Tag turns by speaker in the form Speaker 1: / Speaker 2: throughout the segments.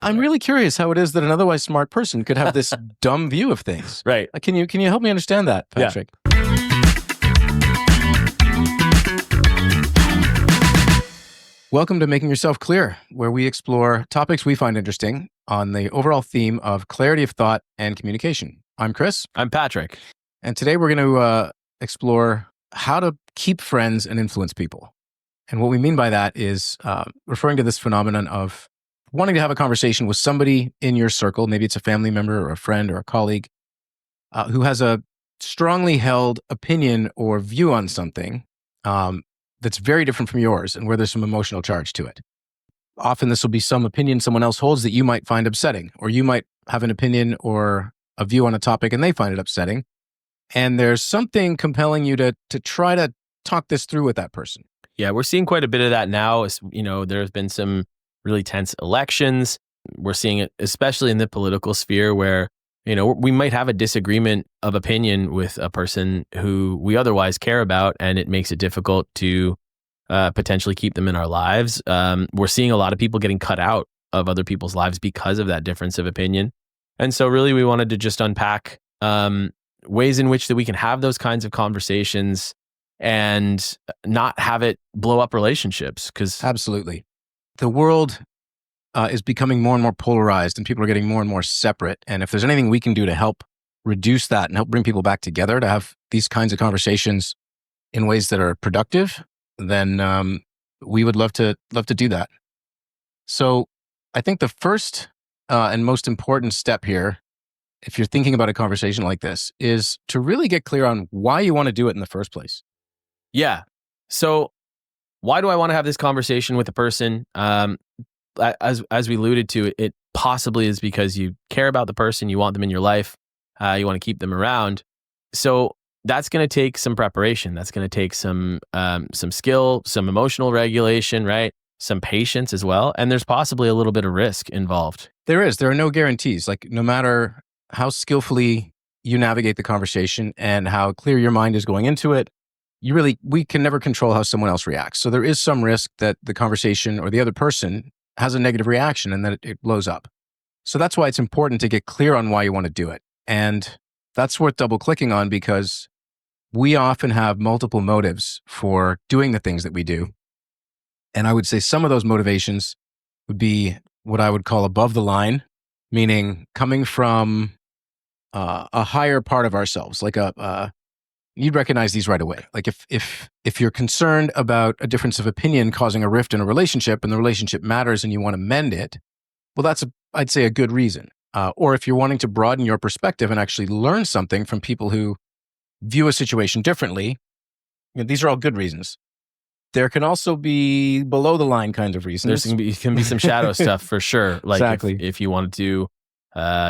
Speaker 1: I'm really curious how it is that an otherwise smart person could have this dumb view of things.
Speaker 2: Right.
Speaker 1: Can you help me understand that, Patrick? Yeah. Welcome to Making Yourself Clear, where we explore topics we find interesting on the overall theme of clarity of thought and communication. I'm Chris.
Speaker 2: I'm Patrick.
Speaker 1: And today we're going to explore how to keep friends and influence people. And what we mean by that is referring to this phenomenon of wanting to have a conversation with somebody in your circle, maybe it's a family member or a friend or a colleague, who has a strongly held opinion or view on something that's very different from yours and where there's some emotional charge to it. Often this will be some opinion someone else holds that you might find upsetting, or you might have an opinion or a view on a topic and they find it upsetting. And there's something compelling you to try to talk this through with that person.
Speaker 2: Yeah, we're seeing quite a bit of that now. There's been some really tense elections. We're seeing it especially in the political sphere where, we might have a disagreement of opinion with a person who we otherwise care about, and it makes it difficult to potentially keep them in our lives. We're seeing a lot of people getting cut out of other people's lives because of that difference of opinion. And so really we wanted to just unpack ways in which that we can have those kinds of conversations and not have it blow up relationships. Because
Speaker 1: absolutely. The world is becoming more and more polarized, and people are getting more and more separate. And if there's anything we can do to help reduce that and help bring people back together to have these kinds of conversations in ways that are productive, then we would love to do that. So I think the first and most important step here, if you're thinking about a conversation like this, is to really get clear on why you want to do it in the first place.
Speaker 2: Yeah. So why do I want to have this conversation with a person? As we alluded to, it possibly is because you care about the person, you want them in your life, you want to keep them around. So that's going to take some preparation. That's going to take some skill, some emotional regulation, right? Some patience as well. And there's possibly a little bit of risk involved.
Speaker 1: There is. There are no guarantees. Like, no matter how skillfully you navigate the conversation and how clear your mind is going into it, we can never control how someone else reacts. So there is some risk that the conversation or the other person has a negative reaction and that it blows up. So that's why it's important to get clear on why you want to do it. And that's worth double clicking on, because we often have multiple motives for doing the things that we do. And I would say some of those motivations would be what I would call above the line, meaning coming from a higher part of ourselves, like you'd recognize these right away. Like if you're concerned about a difference of opinion causing a rift in a relationship and the relationship matters and you want to mend it, well, that's I'd say a good reason. Or if you're wanting to broaden your perspective and actually learn something from people who view a situation differently, these are all good reasons. There can also be below the line kind of reasons.
Speaker 2: There can be some shadow stuff for sure. Like
Speaker 1: exactly.
Speaker 2: if you wanted to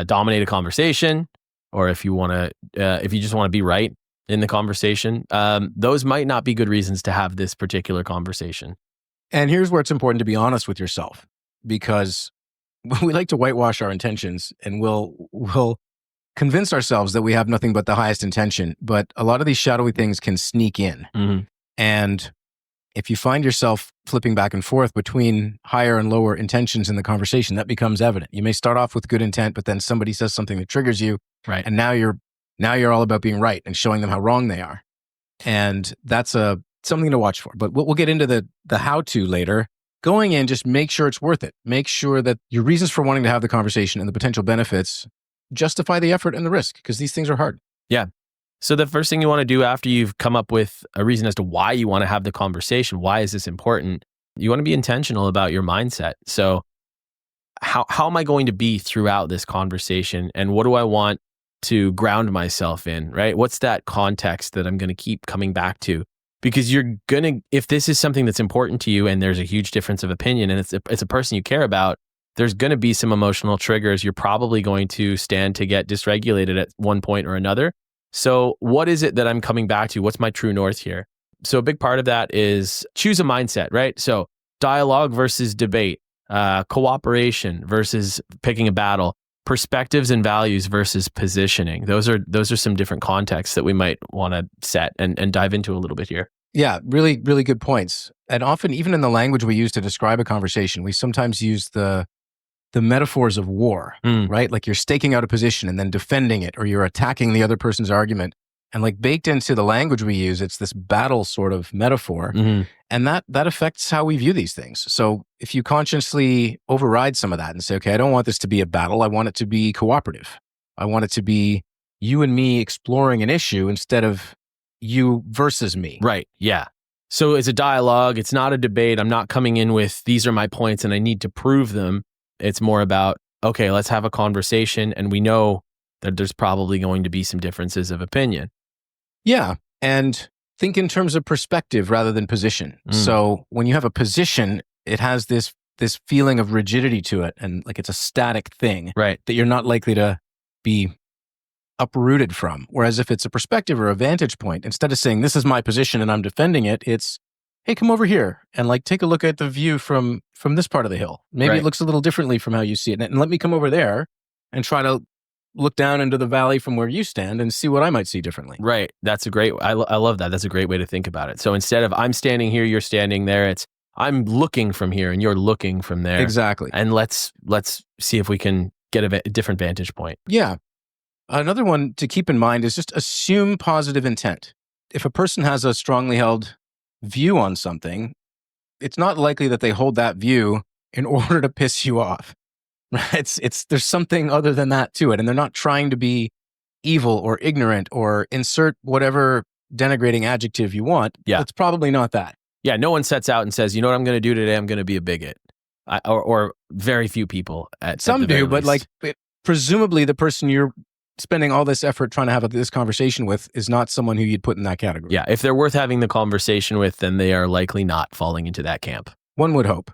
Speaker 2: dominate a conversation, or if you just want to be right in the conversation, those might not be good reasons to have this particular conversation.
Speaker 1: And here's where it's important to be honest with yourself, because we like to whitewash our intentions, and we'll convince ourselves that we have nothing but the highest intention. But a lot of these shadowy things can sneak in.
Speaker 2: Mm-hmm.
Speaker 1: And if you find yourself flipping back and forth between higher and lower intentions in the conversation, that becomes evident. You may start off with good intent, but then somebody says something that triggers you.
Speaker 2: Right.
Speaker 1: And now you're all about being right and showing them how wrong they are. And that's something to watch for. But we'll get into the how-to later. Going in, just make sure it's worth it. Make sure that your reasons for wanting to have the conversation and the potential benefits justify the effort and the risk, because these things are hard.
Speaker 2: Yeah. So the first thing you want to do after you've come up with a reason as to why you want to have the conversation, why is this important? You want to be intentional about your mindset. So how am I going to be throughout this conversation, and what do I want to ground myself in, right? What's that context that I'm going to keep coming back to? Because if this is something that's important to you and there's a huge difference of opinion and it's a person you care about, there's going to be some emotional triggers. You're probably going to stand to get dysregulated at one point or another. So what is it that I'm coming back to? What's my true north here? So a big part of that is choose a mindset, right? So dialogue versus debate, cooperation versus picking a battle, perspectives and values versus positioning. Those are some different contexts that we might want to set and dive into a little bit here.
Speaker 1: Yeah, really, really good points. And often, even in the language we use to describe a conversation, we sometimes use the the metaphors of war, right? Like you're staking out a position and then defending it, or you're attacking the other person's argument. And like baked into the language we use, it's this battle sort of metaphor. And that affects how we view these things. So if you consciously override some of that and say, okay, I don't want this to be a battle. I want it to be cooperative. I want it to be you and me exploring an issue instead of you versus me.
Speaker 2: Right. Yeah. So it's a dialogue. It's not a debate. I'm not coming in with, these are my points and I need to prove them. It's more about, okay, let's have a conversation. And we know that there's probably going to be some differences of opinion.
Speaker 1: Yeah. And think in terms of perspective rather than position. So when you have a position, it has this feeling of rigidity to it. And like it's a static thing,
Speaker 2: right,
Speaker 1: that you're not likely to be uprooted from. Whereas if it's a perspective or a vantage point, instead of saying, this is my position and I'm defending it, it's, hey, come over here and like take a look at the view from this part of the hill. Maybe it looks a little differently from how you see it. And let me come over there and try to look down into the valley from where you stand and see what I might see differently.
Speaker 2: Right. That's a great, I love that. That's a great way to think about it. So instead of I'm standing here, you're standing there, it's I'm looking from here and you're looking from there.
Speaker 1: Exactly.
Speaker 2: And let's see if we can get a different vantage point.
Speaker 1: Yeah. Another one to keep in mind is just assume positive intent. If a person has a strongly held view on something, it's not likely that they hold that view in order to piss you off. Right? There's something other than that to it. And they're not trying to be evil or ignorant or insert whatever denigrating adjective you want.
Speaker 2: Yeah.
Speaker 1: It's probably not that.
Speaker 2: Yeah. No one sets out and says, you know what I'm going to do today? I'm going to be a bigot. Or very few people.
Speaker 1: Some do, but like presumably the person you're spending all this effort trying to have this conversation with is not someone who you'd put in that category.
Speaker 2: Yeah. If they're worth having the conversation with, then they are likely not falling into that camp.
Speaker 1: One would hope.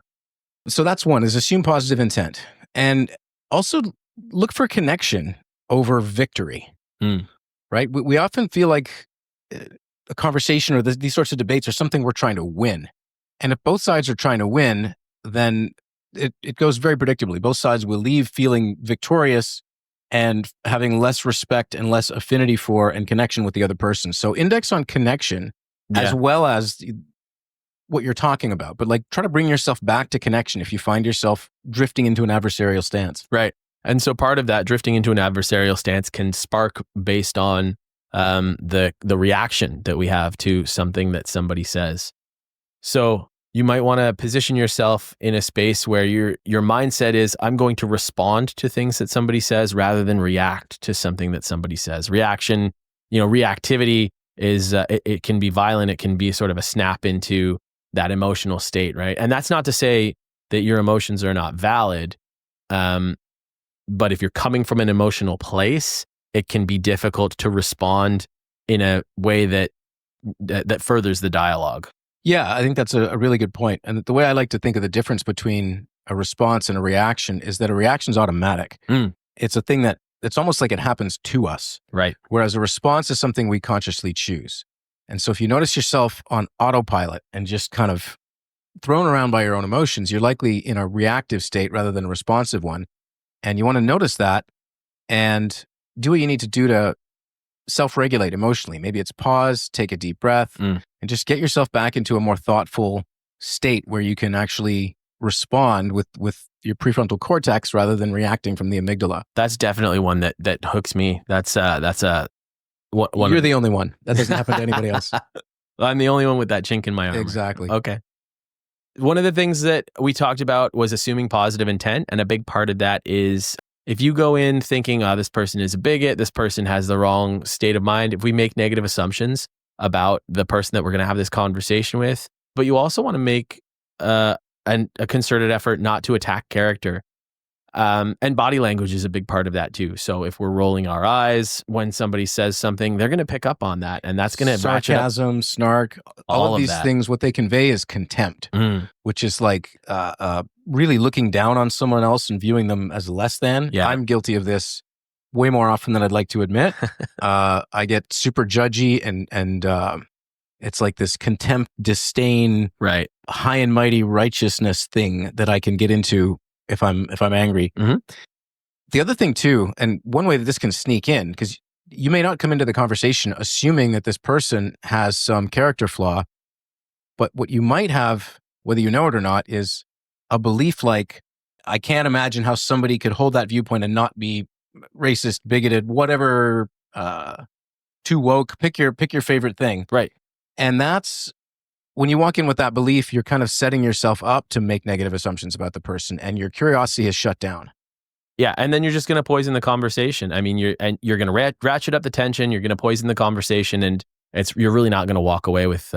Speaker 1: So that's one, is assume positive intent. And also look for connection over victory, right? We often feel like a conversation or these sorts of debates are something we're trying to win. And if both sides are trying to win, then it goes very predictably. Both sides will leave feeling victorious and having less respect and less affinity for and connection with the other person. So index on connection as well as what you're talking about, but like try to bring yourself back to connection if you find yourself drifting into an adversarial stance.
Speaker 2: Right. And so part of that drifting into an adversarial stance can spark based on the reaction that we have to something that somebody says. So you might want to position yourself in a space where your mindset is, I'm going to respond to things that somebody says rather than react to something that somebody says. Reaction, reactivity is, it can be violent. It can be sort of a snap into that emotional state, right? And that's not to say that your emotions are not valid. But if you're coming from an emotional place, it can be difficult to respond in a way that furthers the dialogue.
Speaker 1: Yeah, I think that's a really good point. And the way I like to think of the difference between a response and a reaction is that a reaction is automatic. It's a thing that it's almost like it happens to us.
Speaker 2: Right.
Speaker 1: Whereas a response is something we consciously choose. And so if you notice yourself on autopilot and just kind of thrown around by your own emotions, you're likely in a reactive state rather than a responsive one. And you want to notice that and do what you need to do to self-regulate emotionally. Maybe it's pause, take a deep breath, and just get yourself back into a more thoughtful state where you can actually respond with your prefrontal cortex rather than reacting from the amygdala.
Speaker 2: That's definitely one that hooks me. That's one.
Speaker 1: You're the only one. That doesn't happen to anybody else.
Speaker 2: I'm the only one with that chink in my armor.
Speaker 1: Exactly.
Speaker 2: Okay. One of the things that we talked about was assuming positive intent. And a big part of that is if you go in thinking, this person is a bigot, this person has the wrong state of mind, if we make negative assumptions about the person that we're going to have this conversation with, but you also want to make a concerted effort not to attack character. And body language is a big part of that too. So if we're rolling our eyes when somebody says something, they're going to pick up on that, and that's going to
Speaker 1: sarcasm, snark, all of these things. What they convey is contempt, which is like really looking down on someone else and viewing them as less than.
Speaker 2: Yeah.
Speaker 1: I'm guilty of this way more often than I'd like to admit. I get super judgy and it's like this contempt, disdain,
Speaker 2: right,
Speaker 1: high and mighty righteousness thing that I can get into if I'm angry. The other thing too, and one way that this can sneak in, because you may not come into the conversation assuming that this person has some character flaw, but what you might have, whether you know it or not, is a belief like, I can't imagine how somebody could hold that viewpoint and not be racist, bigoted, whatever, too woke. Pick your favorite thing.
Speaker 2: Right.
Speaker 1: And that's when you walk in with that belief, you're kind of setting yourself up to make negative assumptions about the person, and your curiosity is shut down.
Speaker 2: Yeah, and then you're just going to poison the conversation. I mean, you're going to ratchet up the tension. You're going to poison the conversation, and you're really not going to walk away with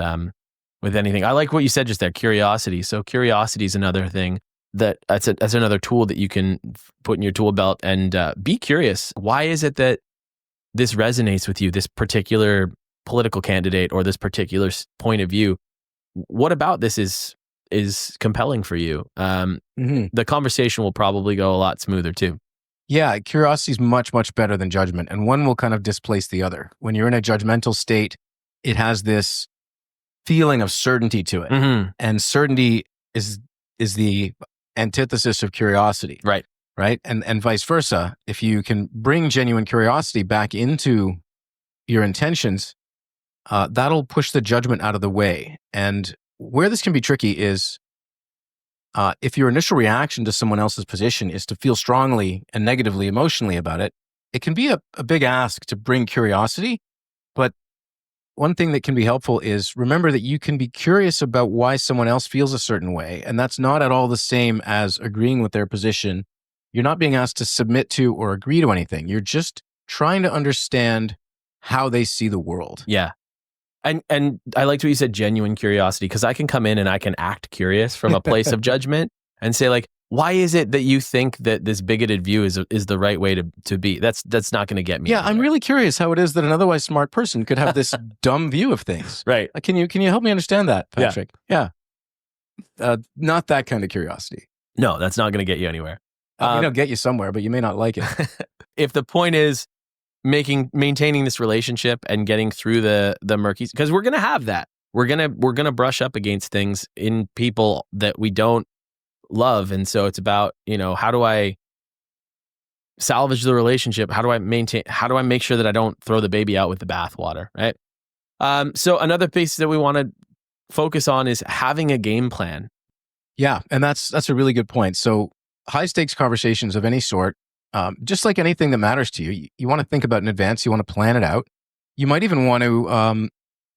Speaker 2: anything. I like what you said just there, curiosity. So curiosity is another thing that's another tool that you can put in your tool belt, and be curious. Why is it that this resonates with you? This particular political candidate or this particular point of view. What about this is compelling for you? The conversation will probably go a lot smoother too.
Speaker 1: Yeah, curiosity is much, much better than judgment, and one will kind of displace the other. When you're in a judgmental state, it has this feeling of certainty to it, and certainty is the antithesis of curiosity.
Speaker 2: Right.
Speaker 1: And vice versa. If you can bring genuine curiosity back into your intentions, that'll push the judgment out of the way. And where this can be tricky is if your initial reaction to someone else's position is to feel strongly and negatively emotionally about it, it can be a big ask to bring curiosity. But one thing that can be helpful is remember that you can be curious about why someone else feels a certain way. And that's not at all the same as agreeing with their position. You're not being asked to submit to or agree to anything. You're just trying to understand how they see the world.
Speaker 2: Yeah. And I liked what you said, genuine curiosity, because I can come in and I can act curious from a place of judgment and say like, why is it that you think that this bigoted view is the right way to be? That's not going to get me.
Speaker 1: Yeah,
Speaker 2: anywhere.
Speaker 1: I'm really curious how it is that an otherwise smart person could have this dumb view of things.
Speaker 2: Right.
Speaker 1: Can you help me understand that, Patrick? Yeah. Not that kind of curiosity.
Speaker 2: No, that's not going to get you anywhere.
Speaker 1: It'll get you somewhere, but you may not like it.
Speaker 2: If the point is maintaining this relationship and getting through the murky, because we're going to have that. We're going to brush up against things in people that we don't love. And so it's about, how do I salvage the relationship? How do I make sure that I don't throw the baby out with the bathwater, right? So another piece that we want to focus on is having a game plan.
Speaker 1: Yeah, and that's a really good point. So high stakes conversations of any sort, just like anything that matters to you, you want to think about in advance. You want to plan it out. You might even want to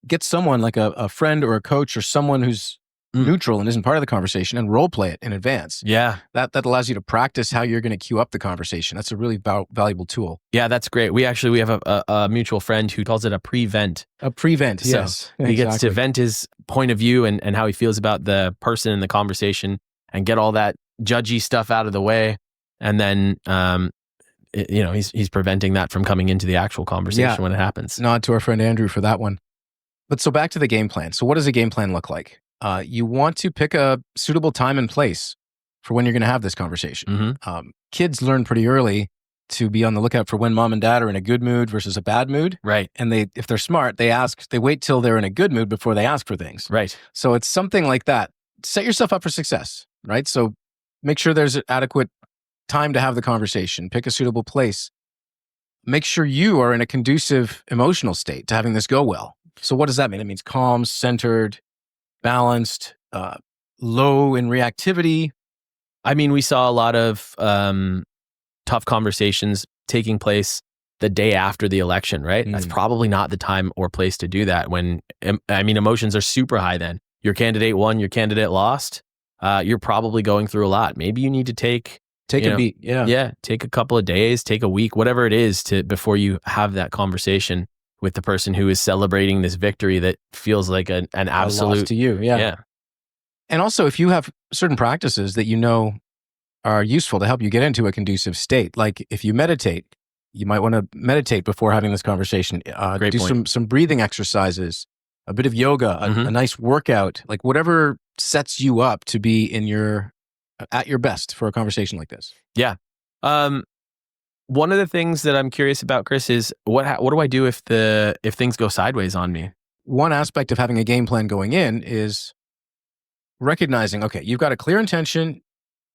Speaker 1: get someone like a friend or a coach or someone who's neutral and isn't part of the conversation and role play it in advance.
Speaker 2: Yeah.
Speaker 1: That allows you to practice how you're going to cue up the conversation. That's a really valuable tool.
Speaker 2: Yeah, that's great. We have a mutual friend who calls it a pre-vent.
Speaker 1: A pre-vent,
Speaker 2: so
Speaker 1: yes.
Speaker 2: He gets to vent his point of view and how he feels about the person in the conversation and get all that judgy stuff out of the way. And then, he's preventing that from coming into the actual conversation when it happens.
Speaker 1: Nod to our friend Andrew for that one. But so back to the game plan. So what does a game plan look like? You want to pick a suitable time and place for when you're going to have this conversation. Kids learn pretty early to be on the lookout for when mom and dad are in a good mood versus a bad mood.
Speaker 2: Right.
Speaker 1: And if they're smart, they wait till they're in a good mood before they ask for things.
Speaker 2: Right.
Speaker 1: So it's something like that. Set yourself up for success, right? So make sure there's adequate time to have the conversation. Pick a suitable place. Make sure you are in a conducive emotional state to having this go well. So what does that mean? It means calm, centered, balanced, low in reactivity.
Speaker 2: I mean, we saw a lot of tough conversations taking place the day after the election, right? That's probably not the time or place to do that when, emotions are super high then. Your candidate won, your candidate lost. You're probably going through a lot. Maybe you need to take
Speaker 1: a beat.
Speaker 2: Yeah. Take a couple of days, take a week, whatever it is before you have that conversation with the person who is celebrating this victory that feels like an absolute
Speaker 1: loss to you. Yeah. And also if you have certain practices that you know are useful to help you get into a conducive state, like if you meditate, you might want to meditate before having this conversation.
Speaker 2: Great point.
Speaker 1: some breathing exercises, a bit of yoga, a nice workout, like whatever sets you up to be at your best for a conversation like this.
Speaker 2: Yeah. One of the things that I'm curious about, Chris, is what do I do if things go sideways on me?
Speaker 1: One aspect of having a game plan going in is recognizing, okay, you've got a clear intention,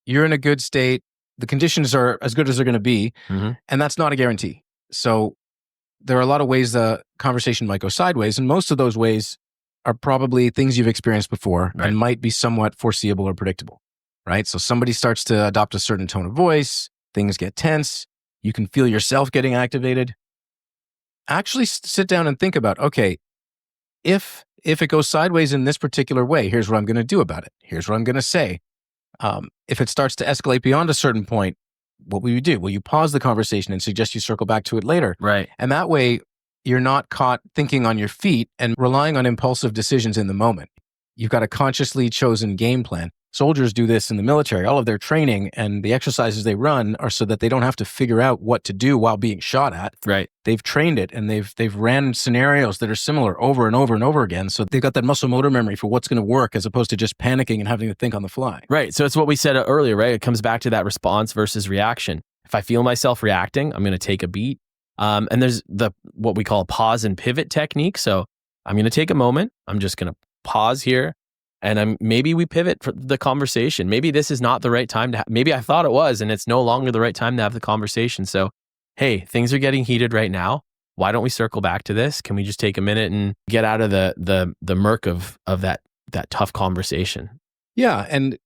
Speaker 1: you're in a good state, the conditions are as good as they're going to be, and that's not a guarantee. So there are a lot of ways the conversation might go sideways, and most of those ways are probably things you've experienced before and might be somewhat foreseeable or predictable. right? So somebody starts to adopt a certain tone of voice, things get tense, you can feel yourself getting activated. Actually sit down and think about, okay, if it goes sideways in this particular way, here's what I'm going to do about it. Here's what I'm going to say. If it starts to escalate beyond a certain point, what will you do? Will you pause the conversation and suggest you circle back to it later?
Speaker 2: Right.
Speaker 1: And that way, you're not caught thinking on your feet and relying on impulsive decisions in the moment. You've got a consciously chosen game plan. Soldiers do this in the military. All of their training and the exercises they run are so that they don't have to figure out what to do while being shot at.
Speaker 2: Right.
Speaker 1: They've trained it and they've ran scenarios that are similar over and over and over again. So they've got that muscle motor memory for what's going to work as opposed to just panicking and having to think on the fly.
Speaker 2: Right. So it's what we said earlier, right? It comes back to that response versus reaction. If I feel myself reacting, I'm going to take a beat. And there's what we call a pause and pivot technique. So I'm going to take a moment. I'm just going to pause here. And maybe we pivot for the conversation. Maybe this is not the right time to maybe I thought it was, and it's no longer the right time to have the conversation. So, hey, things are getting heated right now. Why don't we circle back to this? Can we just take a minute and get out of the murk of that tough conversation?
Speaker 1: Yeah. And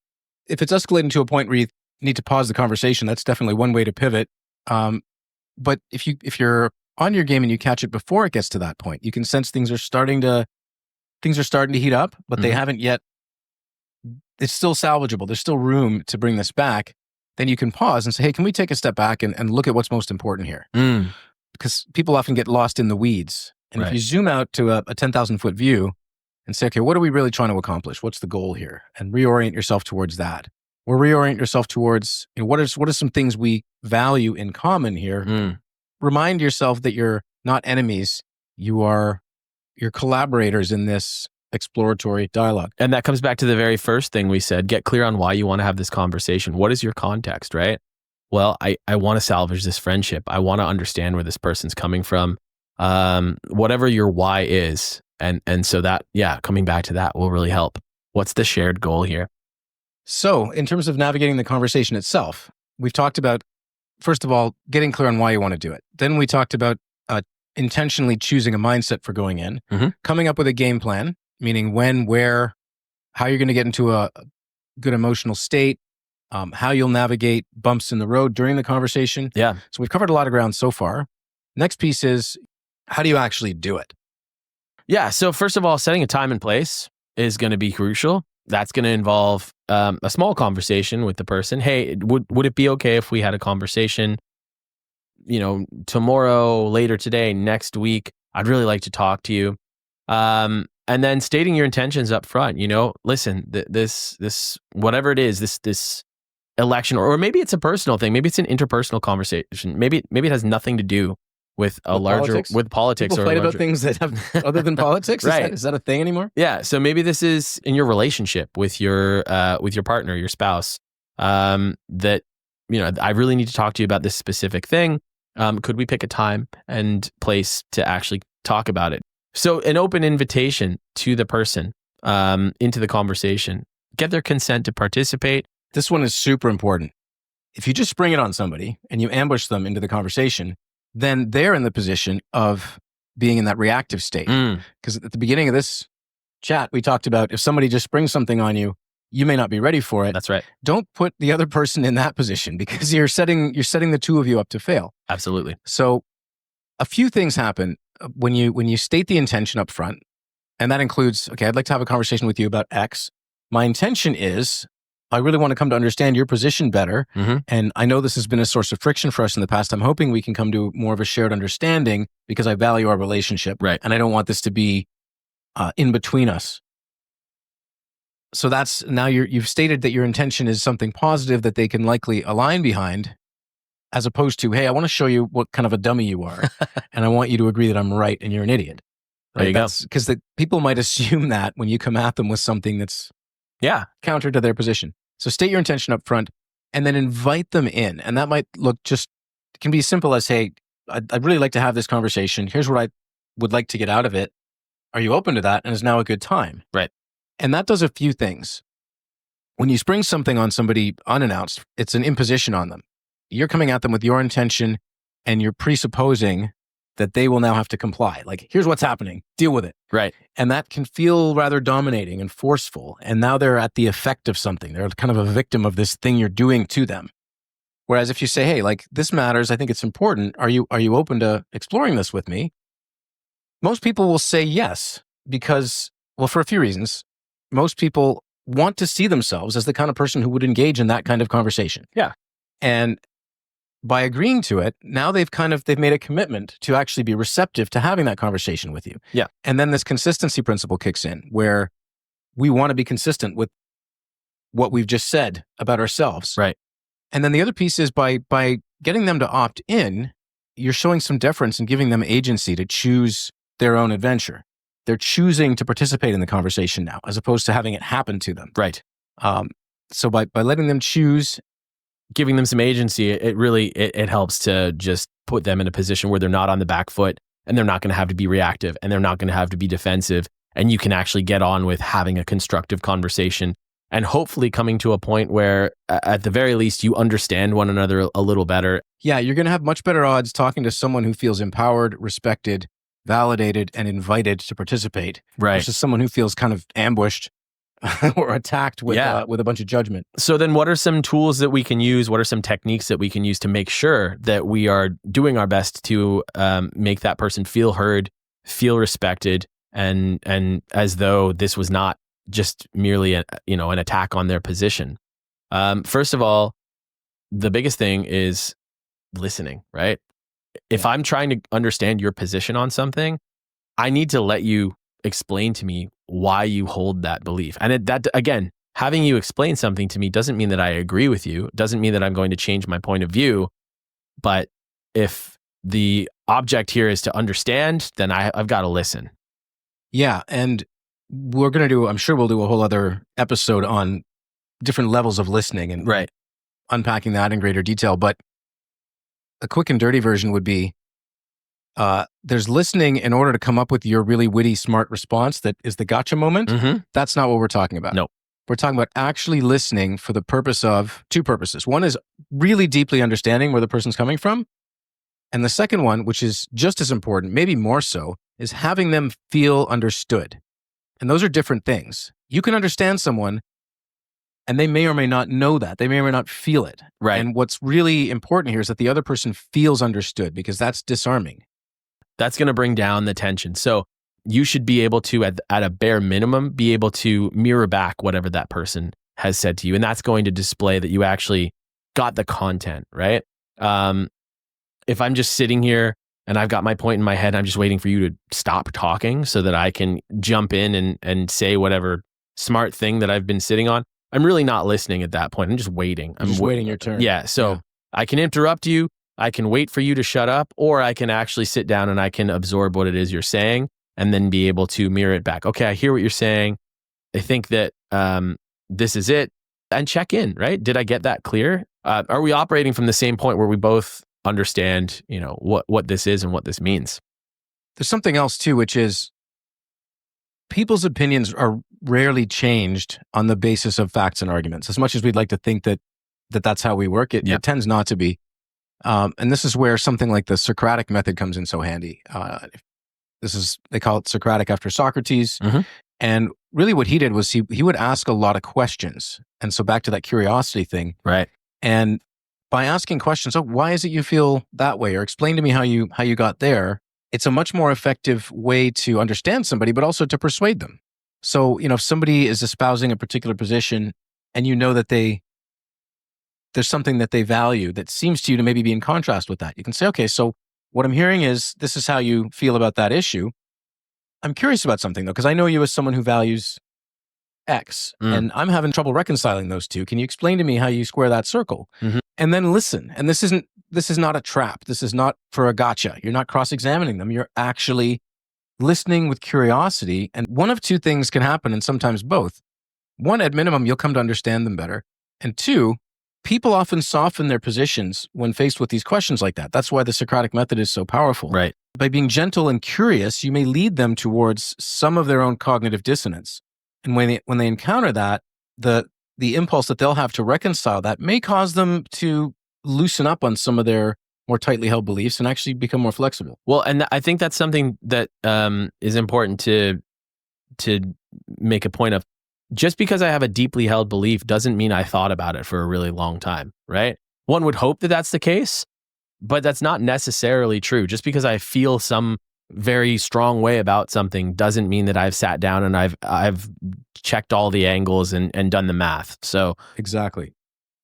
Speaker 1: if it's escalating to a point where you need to pause the conversation, that's definitely one way to pivot. But if you're on your game and you catch it before it gets to that point, you can sense things are starting to heat up, but they haven't yet. It's still salvageable. There's still room to bring this back. Then you can pause and say, hey, can we take a step back and look at what's most important here? Because people often get lost in the weeds. And if you zoom out to a 10,000 foot view and say, okay, what are we really trying to accomplish? What's the goal here? And reorient yourself towards that. Or reorient yourself towards, what are some things we value in common here? Remind yourself that you're not enemies. You're collaborators in this exploratory dialogue.
Speaker 2: And that comes back to the very first thing we said, get clear on why you want to have this conversation. What is your context, right? Well, I want to salvage this friendship. I want to understand where this person's coming from. Whatever your why is. And so that, coming back to that will really help. What's the shared goal here?
Speaker 1: So in terms of navigating the conversation itself, we've talked about, first of all, getting clear on why you want to do it. Then we talked about intentionally choosing a mindset for going in, coming up with a game plan, meaning when, where, how you're going to get into a good emotional state, how you'll navigate bumps in the road during the conversation.
Speaker 2: Yeah.
Speaker 1: So we've covered a lot of ground so far. Next piece is, how do you actually do it?
Speaker 2: Yeah. So first of all, setting a time and place is going to be crucial. That's going to involve a small conversation with the person. Hey, would it be okay if we had a conversation, tomorrow, later today, next week? I'd really like to talk to you. And then stating your intentions up front, listen, this, whatever it is, this election, or maybe it's a personal thing. Maybe it's an interpersonal conversation. Maybe it has nothing to do with politics.
Speaker 1: People fight about things that have other than politics.
Speaker 2: Right.
Speaker 1: Is that a thing anymore?
Speaker 2: Yeah. So maybe this is in your relationship with your partner, your spouse, that, I really need to talk to you about this specific thing. Could we pick a time and place to actually talk about it? So an open invitation to the person into the conversation, get their consent to participate.
Speaker 1: This one is super important. If you just spring it on somebody and you ambush them into the conversation, then they're in the position of being in that reactive state. Because at the beginning of this chat, we talked about if somebody just springs something on you, you may not be ready for it.
Speaker 2: That's right.
Speaker 1: Don't put the other person in that position because you're setting the two of you up to fail.
Speaker 2: Absolutely.
Speaker 1: So a few things happen when you state the intention up front, and that includes, okay, I'd like to have a conversation with you about X. My intention is, I really want to come to understand your position better. And I know this has been a source of friction for us in the past. I'm hoping we can come to more of a shared understanding because I value our relationship.
Speaker 2: Right.
Speaker 1: And I don't want this to be in between us. So that's now you've stated that your intention is something positive that they can likely align behind, as opposed to, hey, I want to show you what kind of a dummy you are. And I want you to agree that I'm right and you're an idiot. Right?
Speaker 2: There you go.
Speaker 1: Because people might assume that when you come at them with something that's counter to their position. So state your intention up front and then invite them in. And that might look it can be as simple as, hey, I'd really like to have this conversation. Here's what I would like to get out of it. Are you open to that? And is now a good time?
Speaker 2: Right.
Speaker 1: And that does a few things. When you spring something on somebody unannounced, it's an imposition on them. You're coming at them with your intention and you're presupposing that they will now have to comply. Like, here's what's happening, deal with it.
Speaker 2: Right.
Speaker 1: And that can feel rather dominating and forceful. And now they're at the effect of something. They're kind of a victim of this thing you're doing to them. Whereas if you say, hey, like, this matters, I think it's important. Are you open to exploring this with me? Most people will say yes, because, well, for a few reasons. Most people want to see themselves as the kind of person who would engage in that kind of conversation.
Speaker 2: Yeah.
Speaker 1: And by agreeing to it, now they've made a commitment to actually be receptive to having that conversation with you.
Speaker 2: Yeah.
Speaker 1: And then this consistency principle kicks in, where we want to be consistent with what we've just said about ourselves.
Speaker 2: Right.
Speaker 1: And then the other piece is by getting them to opt in, you're showing some deference and giving them agency to choose their own adventure. They're choosing to participate in the conversation now, as opposed to having it happen to them.
Speaker 2: Right.
Speaker 1: So by letting them choose,
Speaker 2: giving them some agency, it really helps to just put them in a position where they're not on the back foot, and they're not going to have to be reactive, and they're not going to have to be defensive, and you can actually get on with having a constructive conversation, and hopefully coming to a point where, at the very least, you understand one another a little better.
Speaker 1: Yeah, you're going to have much better odds talking to someone who feels empowered, respected, validated, and invited to participate,
Speaker 2: right,
Speaker 1: versus someone who feels kind of ambushed or attacked with a bunch of judgment.
Speaker 2: So then what are some tools that we can use? What are some techniques that we can use to make sure that we are doing our best to make that person feel heard, feel respected, and as though this was not just merely an attack on their position? First of all, the biggest thing is listening, right? If I'm trying to understand your position on something, I need to let you explain to me why you hold that belief. And that, again, having you explain something to me doesn't mean that I agree with you, doesn't mean that I'm going to change my point of view. But if the object here is to understand, then I've got to listen.
Speaker 1: Yeah. And I'm sure we'll do a whole other episode on different levels of listening and
Speaker 2: right,
Speaker 1: unpacking that in greater detail. But a quick and dirty version would be, there's listening in order to come up with your really witty, smart response that is the gotcha moment.
Speaker 2: Mm-hmm.
Speaker 1: That's not what we're talking about.
Speaker 2: No.
Speaker 1: We're talking about actually listening for the purpose of two purposes. One is really deeply understanding where the person's coming from. And the second one, which is just as important, maybe more so, is having them feel understood. And those are different things. You can understand someone, and they may or may not know that. They may or may not feel it.
Speaker 2: Right.
Speaker 1: And what's really important here is that the other person feels understood, because that's disarming.
Speaker 2: That's going to bring down the tension. So you should be able to, at a bare minimum, be able to mirror back whatever that person has said to you. And that's going to display that you actually got the content, right? If I'm just sitting here and I've got my point in my head, I'm just waiting for you to stop talking so that I can jump in and say whatever smart thing that I've been sitting on, I'm really not listening at that point. I'm just waiting.
Speaker 1: I'm just waiting your turn.
Speaker 2: Yeah. So I can interrupt you. I can wait for you to shut up, or I can actually sit down and I can absorb what it is you're saying and then be able to mirror it back. Okay, I hear what you're saying. I think that this is it. And check in, right? Did I get that clear? Are we operating from the same point where we both understand, what this is and what this means?
Speaker 1: There's something else too, which is people's opinions are rarely changed on the basis of facts and arguments. As much as we'd like to think that that's how we work, it tends not to be. And this is where something like the Socratic method comes in so handy. They call it Socratic after Socrates.
Speaker 2: Mm-hmm.
Speaker 1: And really what he did was he would ask a lot of questions. And so back to that curiosity thing.
Speaker 2: Right.
Speaker 1: And by asking questions, why is it you feel that way? Or explain to me how you got there. It's a much more effective way to understand somebody, but also to persuade them. So, if somebody is espousing a particular position and you know that there's something that they value that seems to you to maybe be in contrast with that, you can say, okay, so what I'm hearing is this is how you feel about that issue. I'm curious about something though, because I know you as someone who values X, and I'm having trouble reconciling those two. Can you explain to me how you square that circle?
Speaker 2: Mm-hmm.
Speaker 1: And then listen. And this is not a trap. This is not for a gotcha. You're not cross-examining them. You're actually listening with curiosity. And one of two things can happen, and sometimes both. One, at minimum, you'll come to understand them better. And two, people often soften their positions when faced with these questions like that. That's why the Socratic method is so powerful.
Speaker 2: Right.
Speaker 1: By being gentle and curious, you may lead them towards some of their own cognitive dissonance. And when they encounter that, the impulse that they'll have to reconcile that may cause them to loosen up on some of their more tightly held beliefs and actually become more flexible.
Speaker 2: Well, and I think that's something that is important to make a point of. Just because I have a deeply held belief doesn't mean I thought about it for a really long time, right? One would hope that that's the case, but that's not necessarily true. Just because I feel some very strong way about something doesn't mean that I've sat down and I've checked all the angles and done the math. So
Speaker 1: exactly,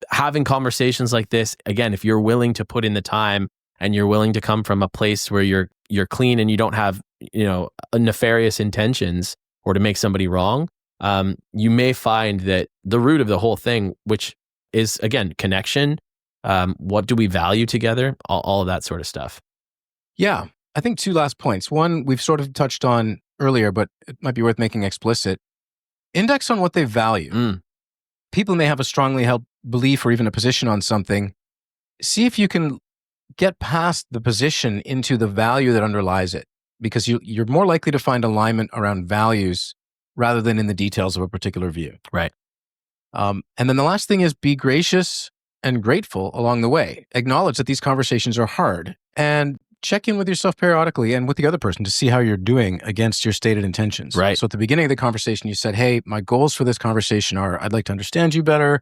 Speaker 2: having conversations like this, again, if you're willing to put in the time and you're willing to come from a place where you're clean and you don't have, nefarious intentions or to make somebody wrong, you may find that the root of the whole thing, which is, again, connection, what do we value together, all of that sort of stuff.
Speaker 1: Yeah. I think 2 last points. One, we've sort of touched on earlier, but it might be worth making explicit. Index on what they value. People may have a strongly held belief or even a position on something. See if you can get past the position into the value that underlies it, because you're more likely to find alignment around values rather than in the details of a particular view.
Speaker 2: Right.
Speaker 1: And then the last thing is be gracious and grateful along the way. Acknowledge that these conversations are hard and check in with yourself periodically and with the other person to see how you're doing against your stated intentions.
Speaker 2: Right.
Speaker 1: So at the beginning of the conversation, you said, hey, my goals for this conversation are, I'd like to understand you better.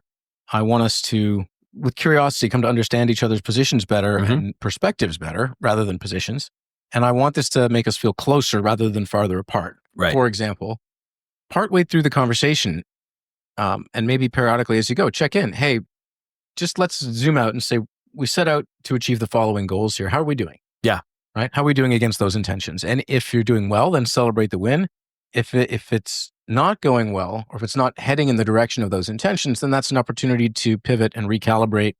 Speaker 1: I want us to, with curiosity, come to understand each other's positions better and perspectives better rather than positions. And I want this to make us feel closer rather than farther apart.
Speaker 2: Right.
Speaker 1: For example, partway through the conversation, and maybe periodically as you go, check in. Hey, just let's zoom out and say, we set out to achieve the following goals here. How are we doing?
Speaker 2: Yeah.
Speaker 1: Right? How are we doing against those intentions? And if you're doing well, then celebrate the win. If it's not going well, or if it's not heading in the direction of those intentions, then that's an opportunity to pivot and recalibrate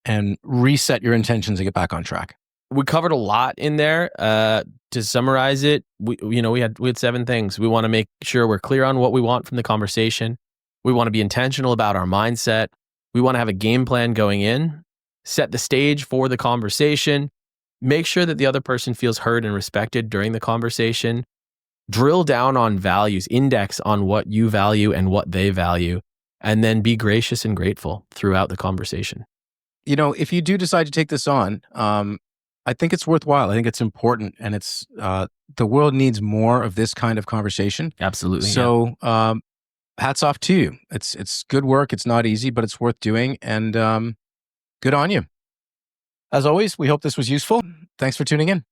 Speaker 1: and reset your intentions and get back on track.
Speaker 2: We covered a lot in there. To summarize it, we had 7 things. We want to make sure we're clear on what we want from the conversation. We want to be intentional about our mindset. We want to have a game plan going in, set the stage for the conversation, make sure that the other person feels heard and respected during the conversation, drill down on values, index on what you value and what they value, and then be gracious and grateful throughout the conversation.
Speaker 1: If you do decide to take this on, I think it's worthwhile. I think it's important, and it's the world needs more of this kind of conversation.
Speaker 2: Absolutely.
Speaker 1: So, hats off to you. It's good work. It's not easy, but it's worth doing, and good on you. As always, we hope this was useful. Thanks for tuning in.